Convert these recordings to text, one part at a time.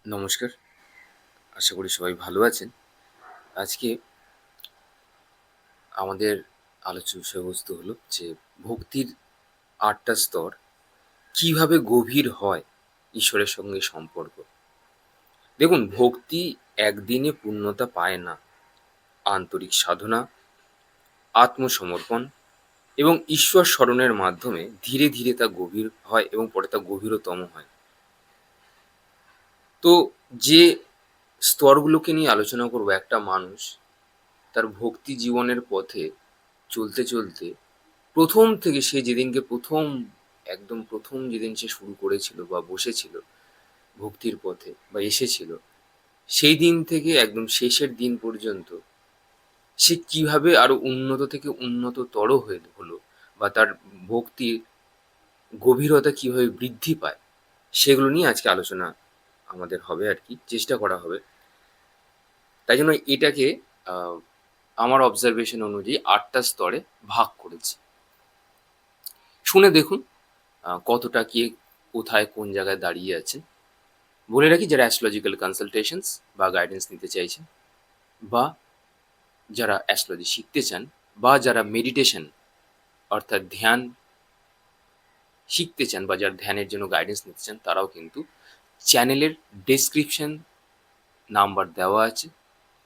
নমস্কার, আশা করি সবাই ভালো আছেন। আজকে আমাদের আলোচ্য বিষয়বস্তু হলো যে ভক্তির ৮ টা স্তর কিভাবে গভীর হয় ঈশ্বরের সঙ্গে সম্পর্ক। দেখুন, ভক্তি একদিনে পূর্ণতা পায় না। আন্তরিক সাধনা, আত্মসমর্পণ এবং ঈশ্বর স্মরণের মাধ্যমে ধীরে ধীরে তা গভীর হয় এবং পরে তা গভীরতম হয়। তো যে স্তরগুলোকে নিয়ে আলোচনা করব, একটা মানুষ তার ভক্তি জীবনের পথে চলতে চলতে প্রথম থেকে সে যেদিনকে একদম প্রথম যেদিন সে শুরু করেছিল বা বসেছিল ভক্তির পথে বা এসেছিল, সেই দিন থেকে একদম শেষের দিন পর্যন্ত সে কিভাবে আরো উন্নত থেকে উন্নততর হলো বা তার ভক্তির গভীরতা কিভাবে বৃদ্ধি পায়, সেগুলো নিয়ে আজকে আলোচনা আমাদের হবে আর কি, চেষ্টা করা হবে। তাই জন্য এটাকে আহ, আমার অবজারভেশন অনুযায়ী ৮ টা স্তরে ভাগ করেছি। শুনে দেখুন কতটা কে কোথায় কোন জায়গায় দাঁড়িয়ে আছে। বলে রাখি, যারা অ্যাস্ট্রোলজিক্যাল কনসালটেশনস বা গাইডেন্স নিতে চাইছেন, বা যারা অ্যাস্ট্রোলজি শিখতে চান, বা যারা মেডিটেশন অর্থাৎ ধ্যান শিখতে চান, বা যারা ধ্যানের জন্য গাইডেন্স নিতে চান, তারাও কিন্তু চ্যানেলের ডেসক্রিপশন নাম্বার দেওয়া আছে,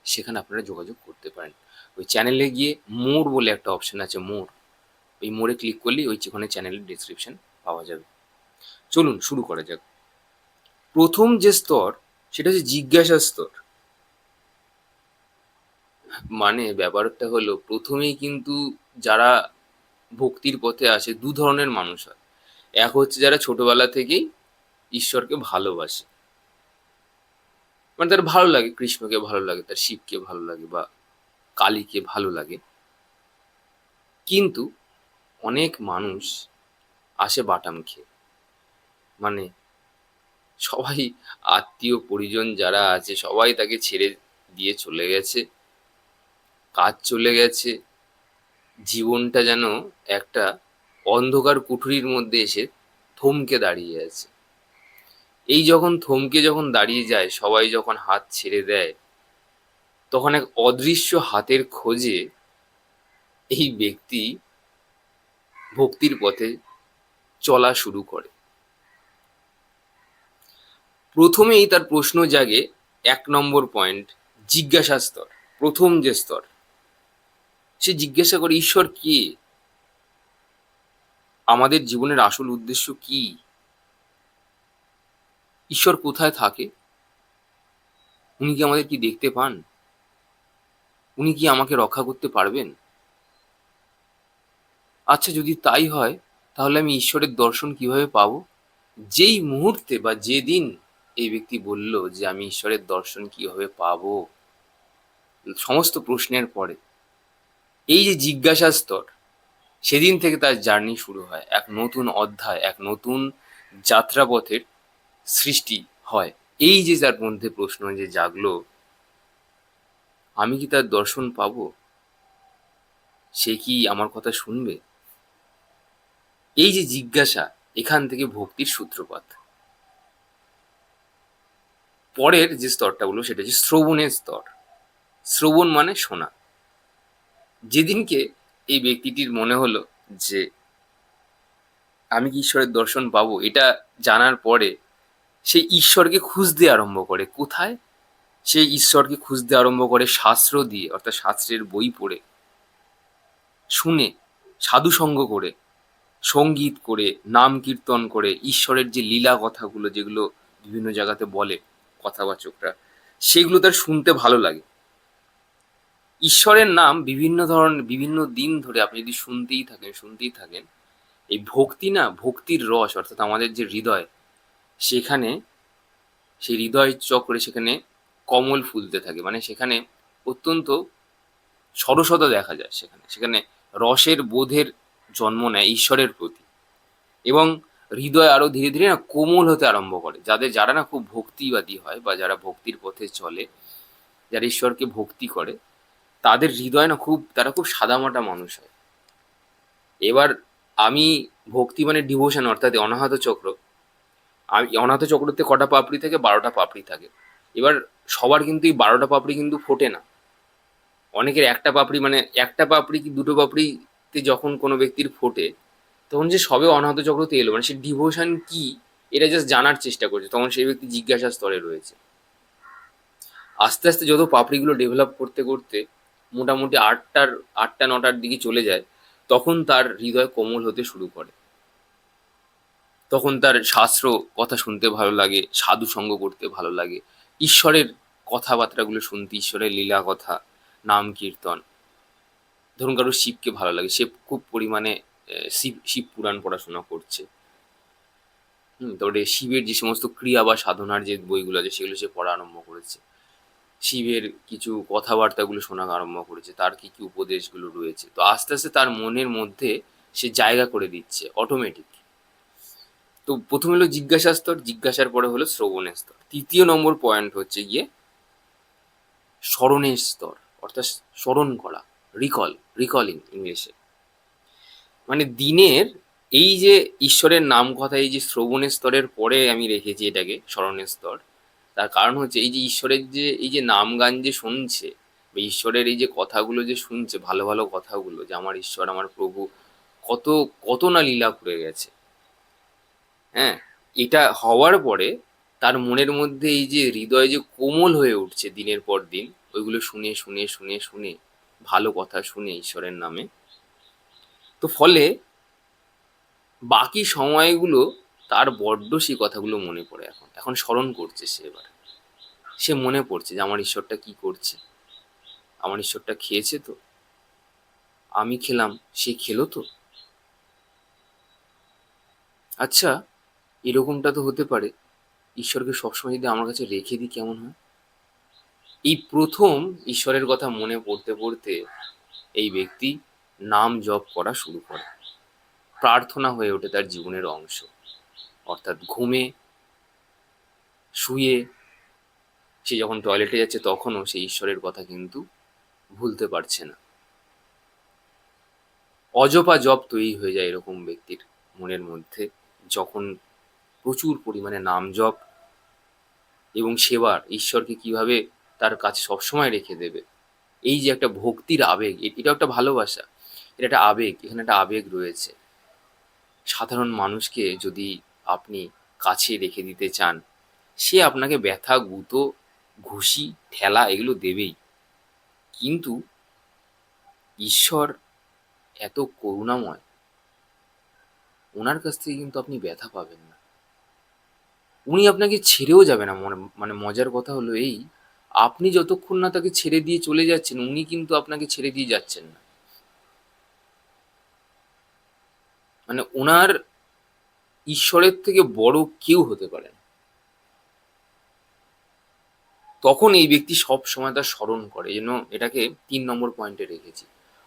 সেখানে আপনারা যোগাযোগ করতে পারেন। ওই চ্যানেলে গিয়ে মোর বলে একটা অপশন আছে, মোর, ওই মোড়ে ক্লিক করলেই ওখানে চ্যানেলের ডেসক্রিপশন পাওয়া যাবে। চলুন শুরু করা যাক। প্রথম যে স্তর, সেটা হচ্ছে জিজ্ঞাসা স্তর। মানে ব্যাপারটা হলো, প্রথমেই কিন্তু যারা ভক্তির পথে আসে দু ধরনের মানুষ হয়। এক হচ্ছে যারা ছোটবেলা থেকেই ঈশ্বরকে ভালোবাসে, মানে তার ভালো লাগে, কৃষ্ণকে ভালো লাগে, তার শিবকে ভালো লাগে, বা কালীকে ভালো লাগে। কিন্তু অনেক মানুষ আসে বাটাম খেয়ে, মানে সবাই, আত্মীয় পরিজন যারা আছে সবাই তাকে ছেড়ে দিয়ে চলে গেছে, কাজ চলে গেছে, জীবনটা যেন একটা অন্ধকার কুঠুরির মধ্যে এসে থমকে দাঁড়িয়ে আছে। এই যখন দাঁড়িয়ে যায়, সবাই যখন হাত ছেড়ে দেয়, তখন এক অদৃশ্য হাতের খোঁজে এই ব্যক্তি ভক্তির পথে চলা শুরু করে। প্রথমেই তার প্রশ্ন জাগে, ১ নম্বর পয়েন্ট, জিজ্ঞাসা স্তর। প্রথম যে স্তর, সে জিজ্ঞাসা করে, ঈশ্বর কে? আমাদের জীবনের আসল উদ্দেশ্য কি? ঈশ্বর কোথায় থাকে? উনি কি আমাদের কি দেখতে পান? উনি কি আমাকে রক্ষা করতে পারবেন? আচ্ছা, যদি তাই হয়, তাহলে আমি ঈশ্বরের দর্শন কিভাবে পাবো? যেই মুহূর্তে বা যেদিন এই ব্যক্তি বলল যে আমি ঈশ্বরের দর্শন কিভাবে পাবো, সমস্ত প্রশ্নের পরে এই যে জিজ্ঞাসা স্তর, সেদিন থেকে তার জার্নি শুরু হয়, এক নতুন অধ্যায়, এক নতুন যাত্রাপথের সৃষ্টি হয়। এই যে তার মধ্যে প্রশ্ন যে জাগলো, আমি কি তার দর্শন পাবো? সে কি আমার কথা শুনবে? এই যে জিজ্ঞাসা, এখান থেকে ভক্তির সূত্রপাত। পরের যে স্তরটা বলবো সেটা হচ্ছে শ্রবণের স্তর। শ্রবণ মানে শোনা। যেদিনকে এই ব্যক্তিটির মনে হলো যে আমি কি ঈশ্বরের দর্শন পাবো, এটা জানার পরে সে ঈশ্বরকে খুঁজতে আরম্ভ করে। কোথায়? সে ঈশ্বরকে খুঁজতে আরম্ভ করে শাস্ত্র দিয়ে, অর্থাৎ শাস্ত্রের বই পড়ে, শুনে, সাধুসঙ্গ করে, সঙ্গীত করে, নাম কীর্তন করে, ঈশ্বরের যে লীলা কথাগুলো যেগুলো বিভিন্ন জায়গাতে বলে কথাবাচকরা, সেগুলো তার শুনতে ভালো লাগে। ঈশ্বরের নাম বিভিন্ন দিন ধরে আপনি যদি শুনতেই থাকেন, এই ভক্তি না, ভক্তির রস, অর্থাৎ আমাদের যে হৃদয়, সেখানে, সেই হৃদয় চক্রে সেখানে কমল ফুলতে থাকে, মানে সেখানে অত্যন্ত সরসতা দেখা যায়, সেখানে সেখানে রসের বোধের জন্ম নেয় ঈশ্বরের প্রতি, এবং হৃদয় আরো ধীরে ধীরে না কোমল হতে আরম্ভ করে। যারা না খুব ভক্তিবাদী হয়, বা যারা ভক্তির পথে চলে, যারা ঈশ্বরকে ভক্তি করে, তাদের হৃদয় না তারা খুব সাদামাটা মানুষ হয়। এবার আমি, ভক্তি মানে ডিভোশন অর্থাৎ অনাহত চক্র, অনাথ চক্রতে কটা পাপড়ি থাকে? 12টা পাপড়ি থাকে। এবার সবার কিন্তু এই 12টা পাপড়ি কিন্তু ফোটে না। অনেকের একটা পাপড়ি, মানে একটা পাপড়ি কি দুটো পাপড়িতে যখন কোনো ব্যক্তির ফোটে, তখন যে সবে অনাহত চক্রতে এলো, মানে সে ডিভোশন কি এটা জাস্ট জানার চেষ্টা করছে, তখন সেই ব্যক্তি জিজ্ঞাসা স্তরে রয়েছে। আস্তে আস্তে যত পাপড়িগুলো ডেভেলপ করতে করতে মোটামুটি 8টা 9টার দিকে চলে যায়, তখন তার হৃদয় কোমল হতে শুরু করে। তখন তার শাস্ত্র কথা শুনতে ভালো লাগে, সাধু সঙ্গ করতে ভালো লাগে, ঈশ্বরের কথাবার্তাগুলো শুনতে, ঈশ্বরের লীলা কথা, নাম কীর্তন। ধরুন কারো শিবকে ভালো লাগে, সে খুব পরিমাণে শিব শিব পুরাণ পড়াশোনা করছে। তারপরে শিবের যে সমস্ত ক্রিয়া বা সাধনার যে বইগুলো আছে সেগুলো সে পড়া আরম্ভ করেছে। শিবের কিছু কথাবার্তাগুলো শোনা আরম্ভ করেছে, তার কি কি উপদেশগুলো রয়েছে। তো আস্তে আস্তে তার মনের মধ্যে সে জায়গা করে দিচ্ছে অটোমেটিক। তো প্রথমে হলো জিজ্ঞাসা স্তর, জিজ্ঞাসার পরে হলো শ্রবণের স্তর। তৃতীয় নম্বর পয়েন্ট হচ্ছে গিয়ে স্মরণের স্তর, অর্থাৎ স্মরণ করা, রিকলিং ইংলিশে। মানে দিনের এই যে ঈশ্বরের নাম কথা, এই যে শ্রবণের স্তরের পরে আমি রেখেছি এটাকে স্মরণের স্তর, তার কারণ হচ্ছে এই যে ঈশ্বরের যে এই যে নাম গান যে শুনছে, বা ঈশ্বরের এই যে কথাগুলো যে শুনছে, ভালো ভালো কথাগুলো, যে আমার ঈশ্বর আমার প্রভু কত কত না লীলা করে গেছে। হ্যাঁ, এটা হওয়ার পরে তার মনের মধ্যে এই যে হৃদয় যে কোমল হয়ে উঠছে দিনের পর দিন, ওইগুলো শুনে শুনে শুনে শুনে, ভালো কথা শুনে ঈশ্বরের নামে, তো ফলে বাকি সময়গুলো তার বড্ড সেই কথাগুলো মনে পড়ে। এখন এখন স্মরণ করছে সে, এবার সে মনে পড়ছে যে আমার ঈশ্বরটা কি করছে, আমার ঈশ্বরটা খেয়েছে তো, আমি খেলাম, সে খেলো তো। আচ্ছা, এরকমটা তো হতে পারে, ঈশ্বরকে সবসময় যদি আমার কাছে রেখে দিই কেমন হয়? এই প্রথম ঈশ্বরের কথা মনে পড়তে পড়তে এই ব্যক্তি নাম জপ করা শুরু করে। প্রার্থনা হয়ে ওঠে তার জীবনের অংশ। অর্থাৎ ঘুমে, শুয়ে, সে যখন টয়লেটে যাচ্ছে তখনও সে ঈশ্বরের কথা কিন্তু ভুলতে পারছে না। অজপা জপ তৈরি হয়ে যায় এরকম ব্যক্তির মনের মধ্যে, যখন প্রচুর পরিমাণে নাম জপ এবং সেবার, ঈশ্বরকে কিভাবে তার কাছে সবসময় রেখে দেবে, এই যে একটা ভক্তির আবেগ, এটাও একটা ভালোবাসা, এটা একটা আবেগ, এখানে একটা আবেগ রয়েছে। সাধারণ মানুষকে যদি আপনি কাছে রেখে দিতে চান, সে আপনাকে ব্যথা, গুঁতো, ঘুষি, ঠেলা এগুলো দেবেই। কিন্তু ঈশ্বর এত করুণাময়, ওনার কাছ থেকে কিন্তু আপনি ব্যথা পাবেন না। উনি আপনাকে ছেড়েও যাবে না। মানে মজার কথা হলো এই, আপনি যতক্ষণ না তাকে ছেড়ে দিয়ে চলে যাচ্ছেন, উনি কিন্তু আপনাকে ছেড়ে দিয়ে যাচ্ছেন না। মানে ওনার ঈশ্বরের থেকে বড় কেউ হতে পারে না। তখন এই ব্যক্তি সব সময় তার স্মরণ করে। এই জন্য এটাকে 3 নম্বর পয়েন্টে রেখেছি।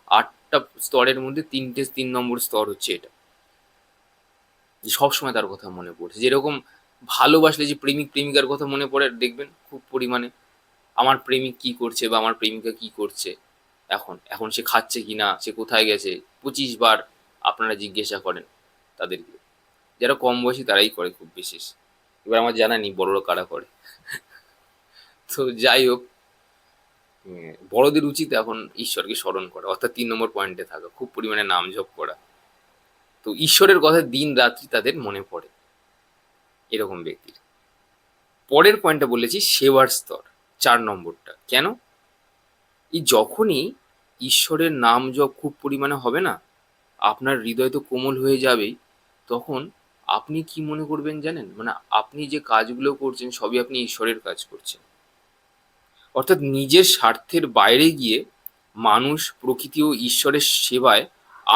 8টা স্তরের মধ্যে 3 নম্বর স্তর হচ্ছে এটা, যে সবসময় তার কথা মনে পড়ছে। যেরকম ভালোবাসলে যে প্রেমিক প্রেমিকার কথা মনে পড়ে, দেখবেন খুব পরিমাণে, আমার প্রেমিক কি করছে বা আমার প্রেমিকা কি করছে, এখন এখন সে খাচ্ছে কি না, সে কোথায় গেছে, 25 বার আপনারা জিজ্ঞাসা করেন তাদেরকে। যারা কম বয়সী তারাই করে খুব বিশেষ। এবার আমার জানা নেই বড়রা কারা করে। তো যাই হোক, বড়দের উচিত এখন ঈশ্বরকে স্মরণ করা, অর্থাৎ 3 নম্বর পয়েন্টে থাকা, খুব পরিমাণে নাম জপ করা। তো ঈশ্বরের কথা দিন রাত্রি তাদের মনে পড়ে এরকম ব্যক্তির। পরের পয়েন্টটা বলেছি সেবার স্তর, 4 নম্বরটা কেন? এই যখনই ঈশ্বরের নাম জপ খুব পরিমাণে হবে না, আপনার হৃদয় তো কোমল হয়ে যাবেই, তখন আপনি কি মনে করবেন জানেন? মানে আপনি যে কাজগুলো করছেন সবই আপনি ঈশ্বরের কাজ করছেন। অর্থাৎ নিজের স্বার্থের বাইরে গিয়ে মানুষ, প্রকৃতি ও ঈশ্বরের সেবায়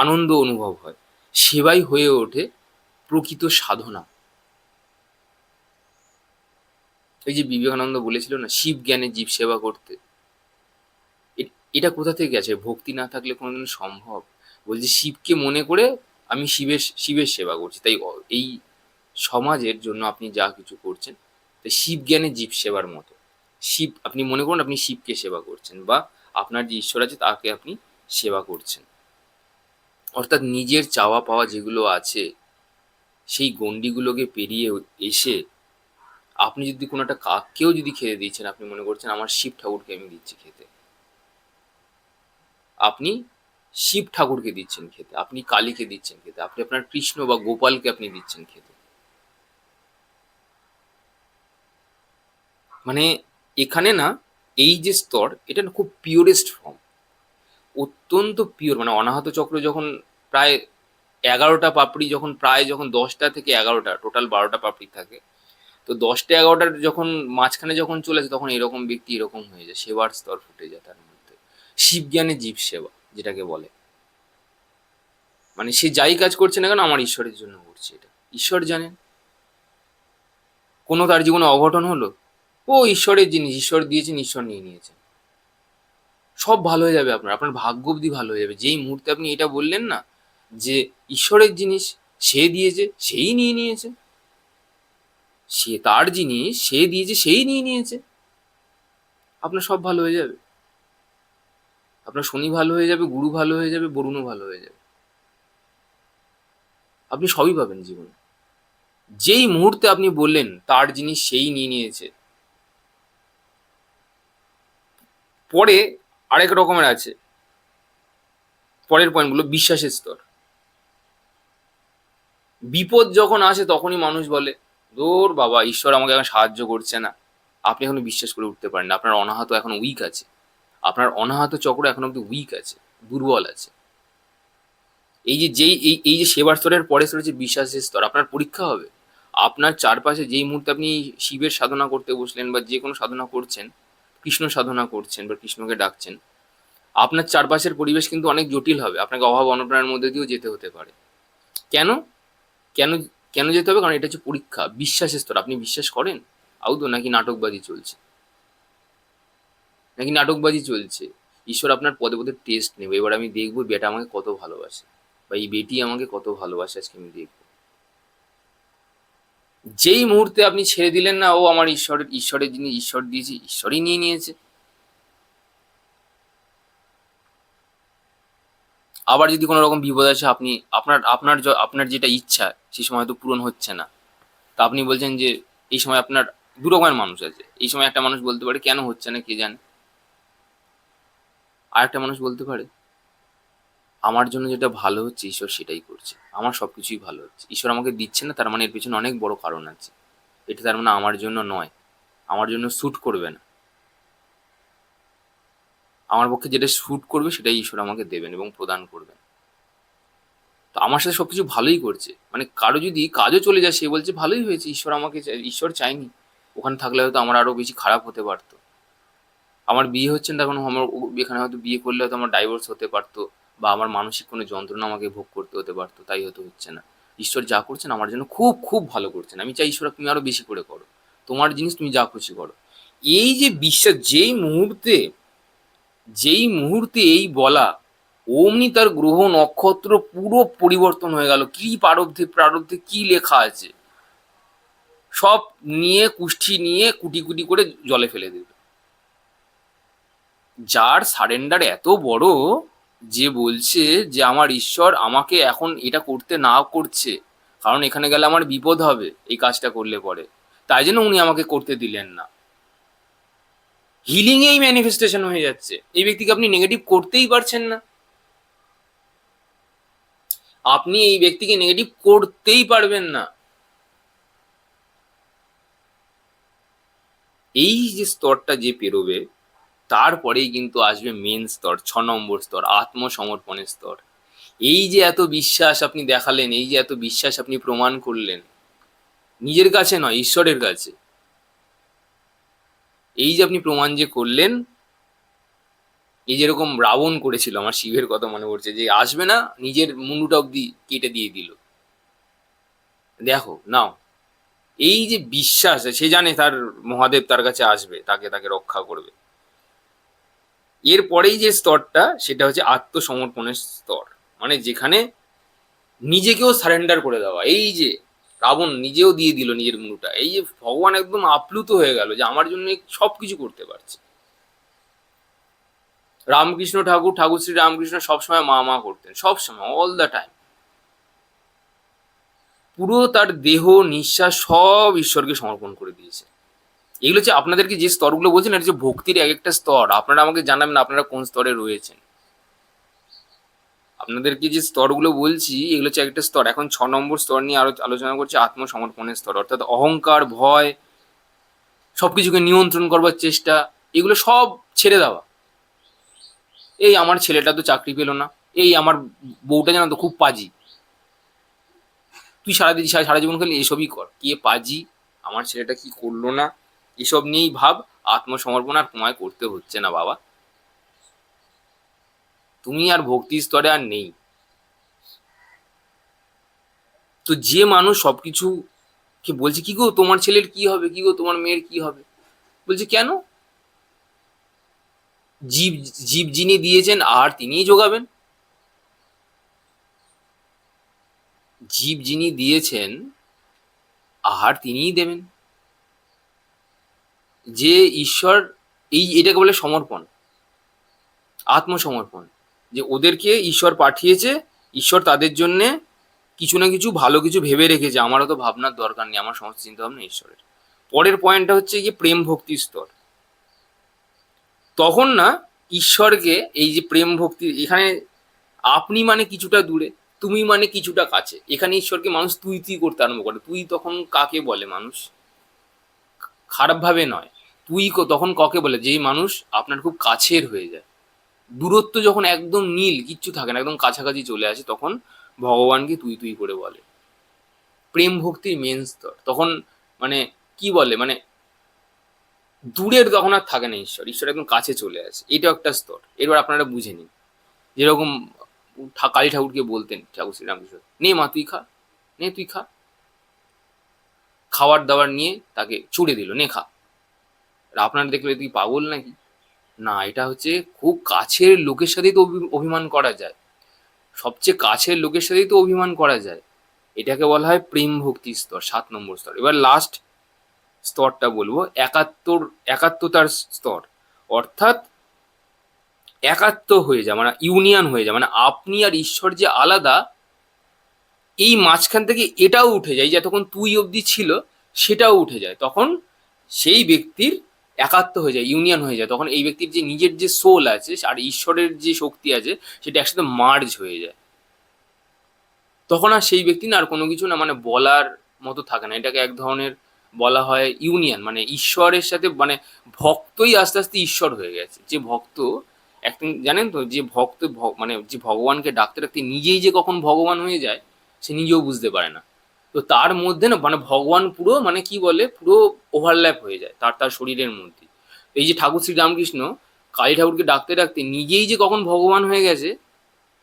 আনন্দ অনুভব হয়। সেবাই হয়ে ওঠে প্রকৃত সাধনা। এই যে বিবেকানন্দ বলেছিল না, শিব জ্ঞানে জীব সেবা করতে, এটা কোথা থেকে গেছে? ভক্তি না থাকলে কোনোদিন সম্ভব? বলছি শিবকে মনে করে আমি শিবের শিবের সেবা করছি, তাই এই সমাজের জন্য আপনি যা কিছু করছেন, তাই শিব জ্ঞানে জীব সেবার মতো। শিব, আপনি মনে করুন আপনি শিবকে সেবা করছেন, বা আপনার যে ঈশ্বর আছে তাকে আপনি সেবা করছেন। অর্থাৎ নিজের চাওয়া পাওয়া যেগুলো আছে সেই গণ্ডিগুলোকে পেরিয়ে এসে আপনি যদি কোনো একটা কাককেও যদি খেতে দিচ্ছেন, আপনি মনে করছেন আমার শিব ঠাকুরকে আমি দিচ্ছি খেতে। আপনি শিব ঠাকুরকে দিচ্ছেন খেতে, আপনি কালীকে দিচ্ছেন খেতে, আপনি আপনার কৃষ্ণ বা গোপালকে আপনি দিচ্ছেন খেতে। মানে এখানে না, এই যে স্তর, এটা না খুব পিওরেস্ট ফর্ম, অত্যন্ত পিওর। মানে অনাহত চক্র যখন প্রায় 11টা পাপড়ি, যখন 10টা থেকে 11টা, টোটাল 12টা পাপড়ি থাকে, তো 10টা 11টার যখন মাঝখানে যখন চলে আসে, তখন এরকম ব্যক্তি এরকম হয়ে যায়, সেবার স্তর ফুটে যায় তার মধ্যে। শিব জ্ঞানে জীব সেবা যেটাকে বলে, মানে সে যাই কাজ করছে না কেন আমার ঈশ্বরের জন্য করছে, এটা ঈশ্বর জানেন। কোনো তার জীবনে অঘটন হলো, ও ঈশ্বরের জিনিস, ঈশ্বর দিয়েছেন, ঈশ্বর নিয়ে নিয়েছেন, সব ভালো হয়ে যাবে। আপনার আপনার ভাগ্য অব্দি ভালো হয়ে যাবে। যেই মুহূর্তে আপনি এটা বললেন না যে ঈশ্বরের জিনিস সে দিয়েছে, সেই নিয়ে নিয়েছে, সে তার জিনিস সে দিয়েছে, সেই নিয়ে নিয়েছে, আপনার সব ভালো হয়ে যাবে। আপনার শনি ভালো হয়ে যাবে, গুরু ভালো হয়ে যাবে, বরুণও ভালো হয়ে যাবে, আপনি সবই পাবেন জীবনে। যেই মুহূর্তে আপনি বললেন তার জিনিস সেই নিয়ে নিয়েছে। পরে আরেক রকমের আছে, পরের পয়েন্টগুলো বিশ্বাসের স্তর। বিপদ যখন আসে তখনই মানুষ বলে, দূর বাবা, ঈশ্বর আমাকে এখন সাহায্য করছে না। আপনি এখনো বিশ্বাস করে উঠতে পারেন না, আপনার অনাহত এখন উইক আছে, আপনার অনাহত চক্র এখন অব্দি উইক আছে, দুর্বল আছে। এই যে সেবার স্তরের পরের স্তর হচ্ছে বিশ্বাসের স্তর। আপনার পরীক্ষা হবে, আপনার চারপাশে যেই মুহূর্তে আপনি শিবের সাধনা করতে বসলেন বা যে কোনো সাধনা করছেন, কৃষ্ণ সাধনা করছেন বা কৃষ্ণকে ডাকছেন, আপনার চারপাশের পরিবেশ কিন্তু অনেক জটিল হবে, আপনাকে অভাব অনটনের মধ্যে দিয়েও যেতে হতে পারে। কেন? কেন কেন যেতে হবে? কারণ এটা হচ্ছে পরীক্ষা, বিশ্বাসের স্তর। আপনি বিশ্বাস করেন আদৌ, নাকি নাটকবাজি চলছে? নাকি নাটকবাজি চলছে? ঈশ্বর আপনার পদে পদে টেস্ট নেবে। এবার আমি দেখবো বেটা আমাকে কত ভালোবাসে, বা এই বেটি আমাকে কত ভালোবাসে, আজকে আমি দেখবো। যেই মুহূর্তে আপনি ছেড়ে দিলেন না, ও আমার ঈশ্বরের জিনিস ঈশ্বর দিয়েছে, ঈশ্বরই নিয়ে নিয়েছে, আবার যদি কোনো রকম বিপদ আসে, আপনি আপনার যেটা ইচ্ছা সেই সময় হয়তো পূরণ হচ্ছে না, তা আপনি বলছেন যে এই সময় আপনার দু রকমের মানুষ আছে। এই সময় একটা মানুষ বলতে পারে কেন হচ্ছে না কে জানে, আর একটা মানুষ বলতে পারে আমার জন্য যেটা ভালো হচ্ছে ঈশ্বর সেটাই করছে, আমার সবকিছুই ভালো হচ্ছে, ঈশ্বর আমাকে দিচ্ছে না তার মানে এর পেছনে অনেক বড় কারণ আছে, এটা তার মানে আমার জন্য নয়, আমার জন্য শ্যুট করবে না, আমার পক্ষে যেটা শ্যুট করবে সেটাই ঈশ্বর আমাকে দেবেন এবং প্রদান করবেন। তো আমার সাথে সবকিছু ভালোই করছে, মানে কারো যদি কাজও চলে যায় সে বলছে ভালোই হয়েছে, ঈশ্বর আমাকে ঈশ্বর চাইনি, ওখানে থাকলে হয়তো আমার আরো বেশি খারাপ হতে পারতো। আমার বিয়ে হচ্ছে না, তখন আমার এখানে হয়তো বিয়ে করলে হয়তো আমার ডাইভোর্স হতে পারতো, বা আমার মানসিক কোনো যন্ত্রণা আমাকে ভোগ করতে হতে পারতো, তাই হয়তো হচ্ছে না। ঈশ্বর যা করছেন আমার জন্য খুব খুব ভালো করছেন, আমি চাই ঈশ্বর তুমি আরো বেশি করে করো, তোমার জিনিস তুমি যা খুশি করো। এই যে বিশ্বাস, যেই মুহূর্তে এই বলা, অমনি তার গ্রহ নক্ষত্র পুরো পরিবর্তন হয়ে গেল। কি প্রারব্ধে প্রারব্ধে কি লেখা আছে সব নিয়ে, কুষ্ঠি নিয়ে কুটি কুটি করে জলে ফেলে দেবে। যার সারেন্ডার এত বড়, যে বলছে যে আমার ঈশ্বর আমাকে এখন এটা করতে না করছে, কারণ এখানে গেলে আমার বিপদ হবে এই কাজটা করলে পরে, তাই জন্য উনি আমাকে করতে দিলেন না। হিলিং এই ম্যানিফেস্টেশন হয়ে যাচ্ছে, এই ব্যক্তিকে আপনি নেগেটিভ করতেই পারছেন না, আপনি এই ব্যক্তিকে নেগেটিভ করতেই পারবেন না। এই যে স্তরটা যে পেরোবে, তারপরেই কিন্তু আসবে মেন স্তর, 6 নম্বর স্তর, আত্মসমর্পণের স্তর। এই যে এত বিশ্বাস আপনি দেখালেন, এই যে এত বিশ্বাস আপনি প্রমাণ করলেন, নিজের কাছে নয় ঈশ্বরের কাছে, এই যে আপনি প্রমাণ যে করলেন, এই যেরকম রাবণ করেছিল, আমার শিবের কথা মনে পড়ছে, যে আসবে না নিজের মুন্ডুটা অব্দি কেটে দিয়ে দিল, দেখো নাও। এই যে বিশ্বাস, সে জানে তার মহাদেব তার কাছে আসবে, তাকে তাকে রক্ষা করবে। এরপরেই যে স্তরটা সেটা হচ্ছে আত্মসমর্পণের স্তর, মানে যেখানে নিজেকেও সারেন্ডার করে দেওয়া। এই যে রাবণ নিজেও দিয়ে দিল নিজের মুন্ডুটা, এই যে ভগবান একদম আপ্লুত হয়ে গেল যে আমার জন্য সব কিছু করতে পারছে। রামকৃষ্ণ ঠাকুর শ্রী রামকৃষ্ণ সবসময় মা মা করতেন, সবসময়, অল দ্য টাইম। পুরো তার দেহ নিঃশ্বাস সব ঈশ্বরকে সমর্পণ করে দিয়েছে। এগুলো হচ্ছে আপনাদেরকে যে স্তরগুলো বলছেন, এটা হচ্ছে ভক্তির এক একটা স্তর। আপনারা আমাকে জানাবেন আপনারা কোন স্তরে রয়েছেন। আপনাদেরকে যে স্তরগুলো বলছি এগুলো হচ্ছে একটা স্তর। এখন 6 নম্বর স্তর নিয়ে আরো আলোচনা করছি, আত্মসমর্পণের স্তর। অর্থাৎ অহংকার, ভয়, সবকিছুকে নিয়ন্ত্রণ করবার চেষ্টা, এগুলো সব ছেড়ে দেওয়া। এই আমার ছেলেটা তো চাকরি পেলো না, এই আমার বউটা জানো তো খুব পাজি, তুই সারা জীবন খালি এসবই কর, কে পাজি, আমার ছেলেটা কি করলো না, এসব নিয়েই ভাব। আত্মসমর্পণ আর তোমায় করতে হচ্ছে না বাবা, তুমি আর ভক্তি স্তরে আর নেই। তো যে মানুষ সবকিছু কে বলছে, কি গো তোমার ছেলের কি হবে, কি গো তোমার মেয়ের কি হবে, বলছে কেন, জীব জীব যিনি দিয়েছেন আর তিনিই যোগাবেন। জীব যিনি দিয়েছেন আহার তিনিই দেবেন। যে ঈশ্বর, এটাকে বলে সমর্পণ, আত্মসমর্পণ। যে ওদেরকে ঈশ্বর পাঠিয়েছে, ঈশ্বর তাদের জন্যে কিছু না কিছু ভালো কিছু ভেবে রেখেছে, আমারও তো ভাবনার দরকার নেই, আমার সমস্ত চিন্তা ভাবনা ঈশ্বরের। পরের পয়েন্টটা হচ্ছে গিয়ে প্রেম ভক্তির স্তর। তখন না ঈশ্বরকে, এই যে প্রেম ভক্তি, এখানে আপনি মানে কিছুটা দূরে, তুমি মানে কিছুটা কাছে, এখানে ঈশ্বরকে মানুষ তুই তুই করতে আরম্ভ করে। তুই তখন কাকে বলে মানুষ, খারাপ ভাবে নয়, তুই তখন কাকে বলে, যেই মানুষ আপনার খুব কাছের হয়ে যায়। দূরত্ব যখন একদম নীল, কিচ্ছু থাকে না, একদম কাছাকাছি চলে আসে, তখন ভগবানকে তুই তুই করে বলে। প্রেম ভক্তির মেন স্তর তখন, মানে কি বলে, মানে দূরের তখন আর থাকে না ঈশ্বর, ঈশ্বর একদম কাছে চলে আসে, এটাও একটা স্তর। এবার আপনারা বুঝে নিন। যেরকম কালী ঠাকুরকে বলতেন ঠাকুর শ্রীরামকৃষ্ণ, নে মা তুই খা, নে তুই খা, খাবার দাবার নিয়ে তাকে ছুড়ে দিল, নে খা। আর আপনারা দেখলে তুই পাগল নাকি, না, এটা হচ্ছে খুব কাছের লোকের সাথেই তো অভিমান করা যায়, সবচেয়ে কাছের লোকের সাথেই তো অভিমান করা যায়। এটাকে বলা হয় প্রেম ভক্তি স্তর, 7 নম্বর স্তর। এবার লাস্ট স্তরটা বলবো একাত্মতার স্তর। অর্থাৎ একাত্ম হয়ে যায়, মানে ইউনিয়ন হয়ে যায়, মানে আপনি আর ঈশ্বর যে আলাদা, এই মাঝখান থেকে এটাও উঠে যায়, যে এতক্ষণ তুই অবধি ছিল সেটাও উঠে যায়, তখন সেই ব্যক্তির একাত্ম হয়ে যায়, ইউনিয়ন হয়ে যায়। তখন এই ব্যক্তির যে নিজের যে সোল আছে আর ঈশ্বরের যে শক্তি আছে, সেটা একসাথে মার্জ হয়ে যায়। তখন আর সেই ব্যক্তি না আর কোনো কিছু না, মানে বলার মতো থাকে না। এটাকে এক ধরনের বলা হয় ইউনিয়ন, মানে ঈশ্বরের সাথে, মানে ভক্তই আস্তে আস্তে ঈশ্বর হয়ে গেছে। যে ভক্ত একদিন, জানেন তো, যে ভক্ত মানে যে ভগবানকে ডাকতে ডাকতে নিজেই যে কখন ভগবান হয়ে যায় সে নিজেও বুঝতে পারে না। তো তার মধ্যে না, মানে ভগবান পুরো, মানে কি বলে, পুরো ওভারল্যাপ হয়ে যায় তার তার শরীরের মধ্যে। এই যে ঠাকুর শ্রীরামকৃষ্ণ কালী ঠাকুরকে ডাকতে ডাকতে নিজেই যে কখন ভগবান হয়ে গেছে,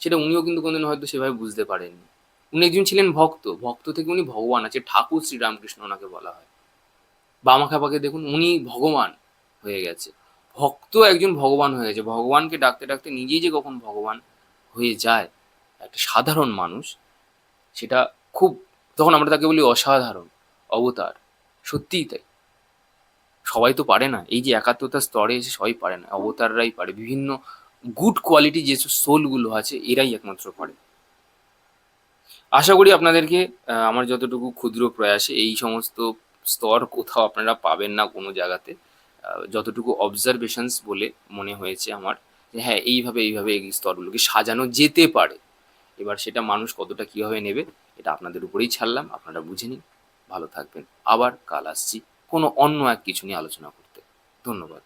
সেটা উনিও কিন্তু কোনোদিন হয়তো সেভাবে বুঝতে পারেননি। উনি একজন ছিলেন ভক্ত, ভক্ত থেকে উনি ভগবান আছে, ঠাকুর শ্রীরামকৃষ্ণ ওনাকে বলা হয়। বামাখ্যাপাকে দেখুন, উনি ভগবান হয়ে গেছে, ভক্ত একজন ভগবান হয়ে গেছে। ভগবানকে ডাকতে ডাকতে নিজেই যে কখন ভগবান হয়ে যায় একটা সাধারণ মানুষ, সেটা খুব, তখন আমরা তাকে বলি অসাধারণ অবতার। সত্যিই তাই, সবাই তো পারে না, এই যে একাত্মতার স্তরে এসে সবাই পারে না, অবতাররাই পারে। বিভিন্ন গুড কোয়ালিটি যে সোলগুলো আছে এরাই একমাত্র পারে। আশা করি আপনাদেরকে আমার যতটুকু ক্ষুদ্র প্রয়াসে এই সমস্ত স্তর কোথাও আপনারা পাবেন না কোনো জায়গাতে। যতটুকু অবজারভেশনস বলে মনে হয়েছে আমার, যে হ্যাঁ এইভাবে এইভাবে এই স্তরগুলোকে সাজানো যেতে পারে। এবার সেটা মানুষ কতটা কীভাবে নেবে এটা আপনাদের উপরেই ছাড়লাম, আপনারা বুঝে নিন। ভালো থাকবেন, আবার কাল আসছি কোনো অন্য এক কিছু নিয়ে আলোচনা করতে। ধন্যবাদ।